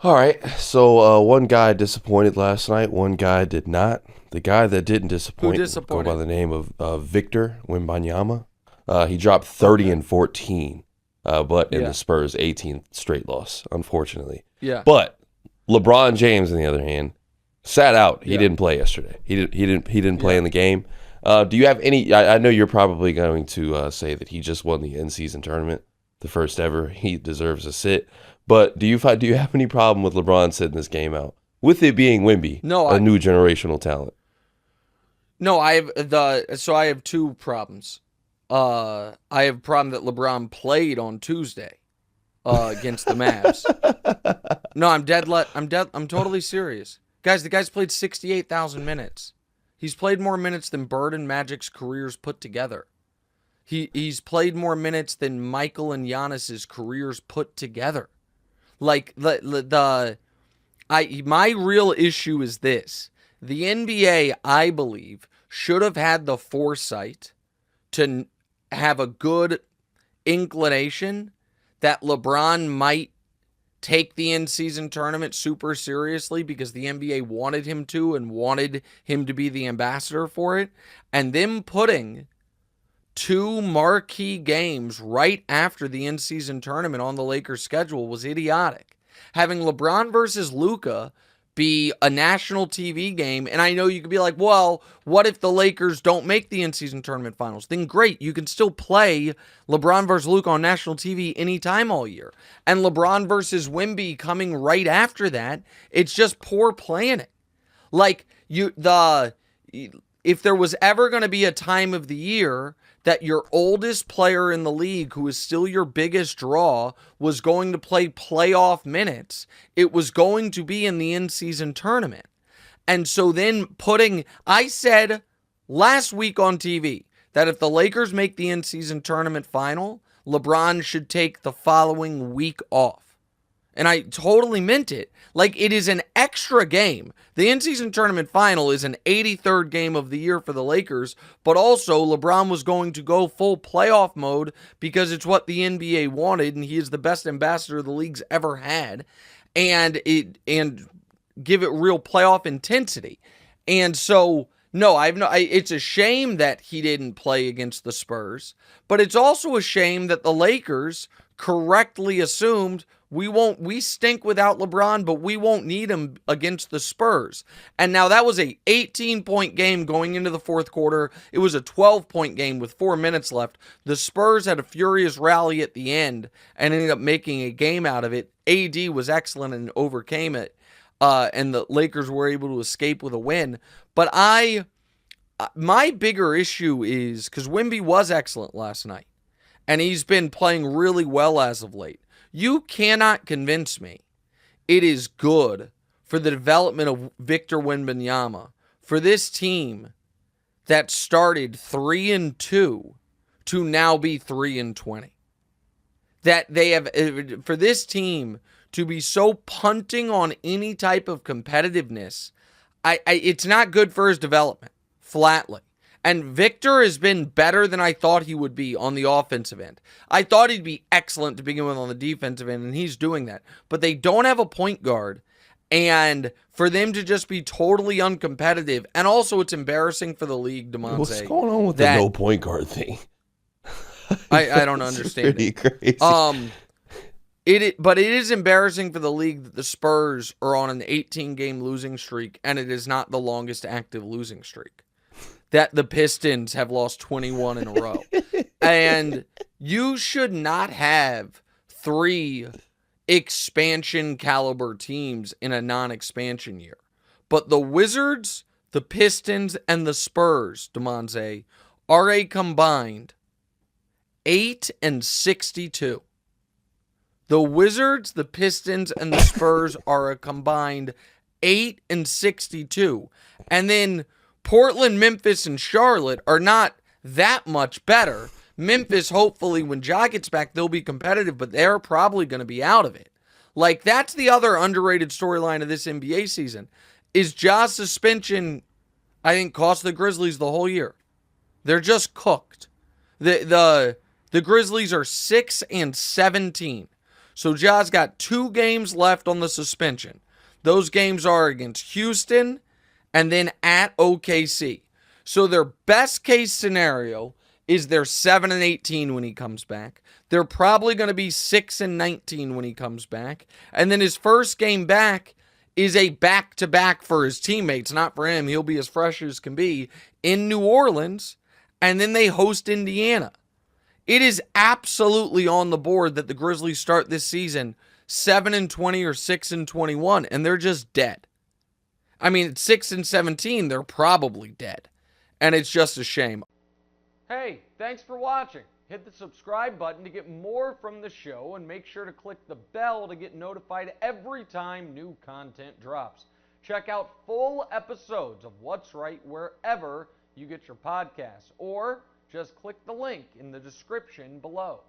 All right, so one guy disappointed last night. One guy did not. The guy that didn't Who disappoint would go by disappointed? the name of Victor Wembanyama. He dropped 30 Okay. and 14, but in the Yeah. Spurs' 18th straight loss, unfortunately. Yeah. But LeBron James, on the other hand, sat out. He Yeah. didn't play yesterday. He didn't play Yeah. in the game. Do you have any? I know you're probably going to say that he just won the in-season tournament, the first ever. He deserves a sit. But do you have any problem with LeBron sitting this game out? With it being Wemby, No, a I new generational talent. no, I have two problems. I have a problem that LeBron played on Tuesday against the Mavs. No, I'm totally serious. Guys, the guy's played 68,000 minutes. He's played more minutes than Bird and Magic's careers put together. He's played more minutes than Michael and Giannis's careers put together. Like my real issue is this. The NBA, I believe, should have had the foresight to have a good inclination that LeBron might take the in-season tournament super seriously because the NBA wanted him to and wanted him to be the ambassador for it, and them putting two marquee games right after the in-season tournament on the Lakers' schedule was idiotic. Having LeBron versus Luka be a national TV game, and I know you could be like, well, what if the Lakers don't make the in-season tournament finals? Then great, you can still play LeBron versus Luka on national TV anytime all year. And LeBron versus Wemby coming right after that, it's just poor planning. Like if there was ever going to be a time of the year that your oldest player in the league, who is still your biggest draw, was going to play playoff minutes, it was going to be in the in-season tournament. And so then I said last week on TV that if the Lakers make the in-season tournament final, LeBron should take the following week off. And I totally meant it. Like, it is an extra game. The in-season tournament final is an 83rd game of the year for the Lakers, but also LeBron was going to go full playoff mode because it's what the NBA wanted, and he is the best ambassador the league's ever had, and give it real playoff intensity. And so, no, it's a shame that he didn't play against the Spurs, but it's also a shame that the Lakers correctly assumed we stink without LeBron, but we won't need him against the Spurs. And now that was a 18-point game going into the fourth quarter. It was a 12-point game with 4 minutes left. The Spurs had a furious rally at the end and ended up making a game out of it. AD was excellent and overcame it. And the Lakers were able to escape with a win. But my bigger issue is because Wemby was excellent last night, and he's been playing really well as of late. You cannot convince me it is good for the development of Victor Wembanyama for this team that started 3-2 to now be 3-20. That they have, for this team to be so punting on any type of competitiveness, it's not good for his development, flatly. And Victor has been better than I thought he would be on the offensive end. I thought he'd be excellent to begin with on the defensive end, and he's doing that. But they don't have a point guard, and for them to just be totally uncompetitive, and also it's embarrassing for the league, DeMonte. What's going on with the no point guard thing? I don't understand pretty it. Crazy. But it is embarrassing for the league that the Spurs are on an 18-game losing streak, and it is not the longest active losing streak. That the Pistons have lost 21 in a row. And you should not have 3 expansion caliber teams in a non-expansion year. But the Wizards, the Pistons, and the Spurs, DeMonte, are a combined 8-62. The Wizards, the Pistons, and the Spurs are a combined 8-62. And then Portland, Memphis, and Charlotte are not that much better. Memphis, hopefully, when Ja gets back, they'll be competitive, but they're probably going to be out of it. Like, that's the other underrated storyline of this NBA season. Is Ja's suspension, I think, cost the Grizzlies the whole year. They're just cooked. The Grizzlies are 6-17. So Ja's got 2 games left on the suspension. Those games are against Houston and then at OKC. So their best case scenario is they're 7-18 when he comes back. They're probably going to be 6-19 when he comes back. And then his first game back is a back-to-back for his teammates, not for him. He'll be as fresh as can be in New Orleans, and then they host Indiana. It is absolutely on the board that the Grizzlies start this season 7-20 or 6-21, and they're just dead. I mean, at 6-17, they're probably dead, and it's just a shame. Hey, thanks for watching. Hit the subscribe button to get more from the show, and make sure to click the bell to get notified every time new content drops. Check out full episodes of What's Right wherever you get your podcasts, or just click the link in the description below.